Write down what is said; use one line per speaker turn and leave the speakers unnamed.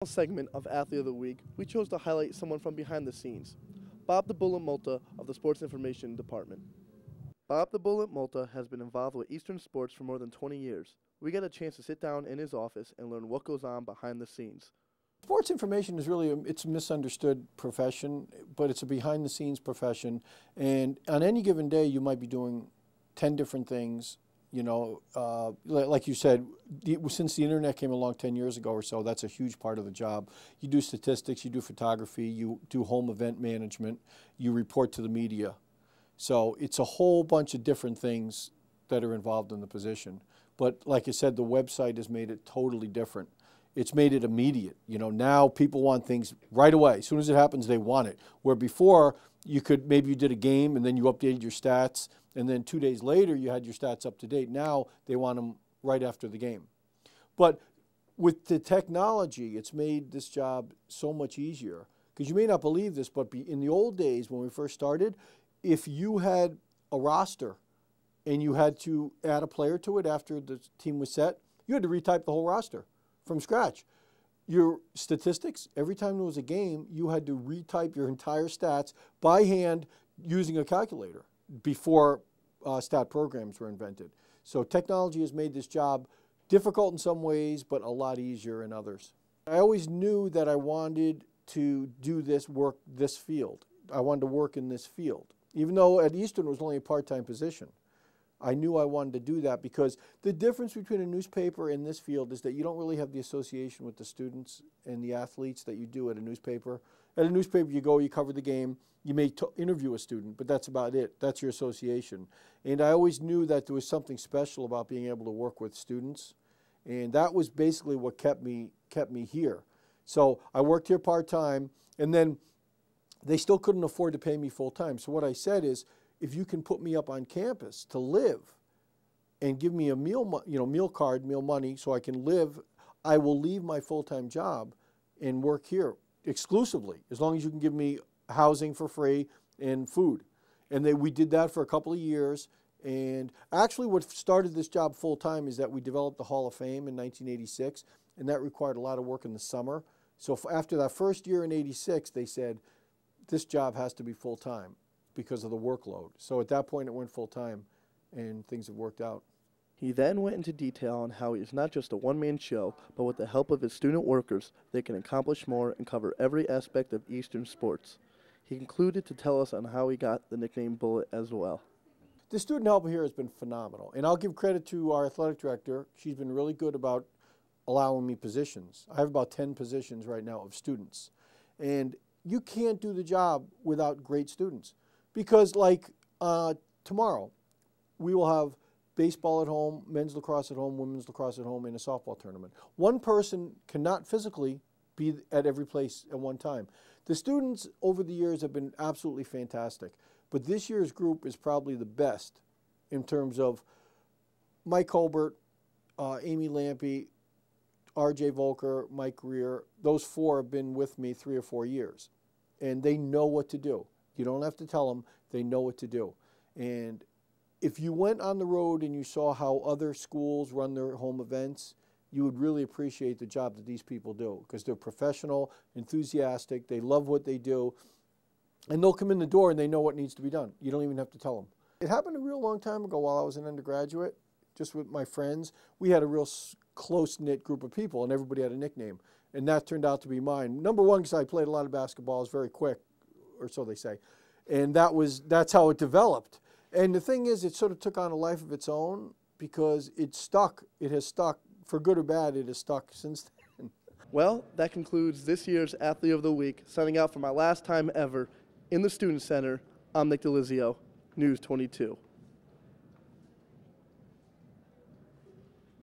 Segment of Athlete of the Week, we chose to highlight someone from behind the scenes, Bob the Bullet Molta of the Sports Information Department. Bob the Bullet Molta has been involved with Eastern sports for more than 20 years. We got a chance to sit down in his office and learn what goes on behind the scenes.
Sports information is really it's a misunderstood profession, but it's a behind-the-scenes profession. And on any given day, you might be doing 10 different things. You know, like you said, since the internet came along 10 years ago or so, that's a huge part of the job. You do statistics, you do photography, you do home event management, you report to the media. So it's a whole bunch of different things that are involved in the position. But like I said, the website has made it totally different. It's made it immediate. You know, now people want things right away. As soon as it happens, they want it. Where before, maybe you did a game and then you updated your stats, and then 2 days later you had your stats up to date. Now they want them right after the game. But with the technology, it's made this job so much easier. Because you may not believe this, but in the old days when we first started, if you had a roster and you had to add a player to it after the team was set, you had to retype the whole roster from scratch. Your statistics, every time there was a game, you had to retype your entire stats by hand using a calculator before stat programs were invented. So technology has made this job difficult in some ways, but a lot easier in others. I always knew that I wanted to do this field. I wanted to work in this field. Even though at Eastern it was only a part-time position, I knew I wanted to do that because the difference between a newspaper and this field is that you don't really have the association with the students and the athletes that you do at a newspaper. At a newspaper, you go, you cover the game, you may interview a student, but that's about it. That's your association. And I always knew that there was something special about being able to work with students, and that was basically what kept me here. So I worked here part-time, and then they still couldn't afford to pay me full-time. So what I said is, if you can put me up on campus to live and give me a meal card, meal money, so I can live, I will leave my full-time job and work here exclusively, as long as you can give me housing for free and food. And we did that for a couple of years. And actually what started this job full-time is that we developed the Hall of Fame in 1986, and that required a lot of work in the summer. So after that first year in '86, they said, this job has to be full-time because of the workload. So at that point it went full-time, and things have worked out.
He then went into detail on how he is not just a one-man show, but with the help of his student workers, they can accomplish more and cover every aspect of Eastern sports. He concluded to tell us on how he got the nickname Bullet as well.
The student help here has been phenomenal, and I'll give credit to our athletic director. She's been really good about allowing me positions. I have about 10 positions right now of students, and you can't do the job without great students. Because like tomorrow, we will have baseball at home, men's lacrosse at home, women's lacrosse at home, and a softball tournament. One person cannot physically be at every place at one time. The students over the years have been absolutely fantastic, but this year's group is probably the best in terms of Mike Colbert, Amy Lampy, R.J. Volker, Mike Greer. Those four have been with me 3 or 4 years, and they know what to do. You don't have to tell them, they know what to do. And if you went on the road and you saw how other schools run their home events, you would really appreciate the job that these people do, because they're professional, enthusiastic, they love what they do, and they'll come in the door and they know what needs to be done. You don't even have to tell them. It happened a real long time ago while I was an undergraduate, just with my friends. We had a real close-knit group of people, and everybody had a nickname, and that turned out to be mine. Number one, because I played a lot of basketball, I was very quick, or so they say, and that's how it developed. And the thing is, it sort of took on a life of its own because it stuck. It has stuck, for good or bad, it has stuck since then.
Well, that concludes this year's Athlete of the Week. Signing out for my last time ever in the Student Center, I'm Nick Delizio, News 22.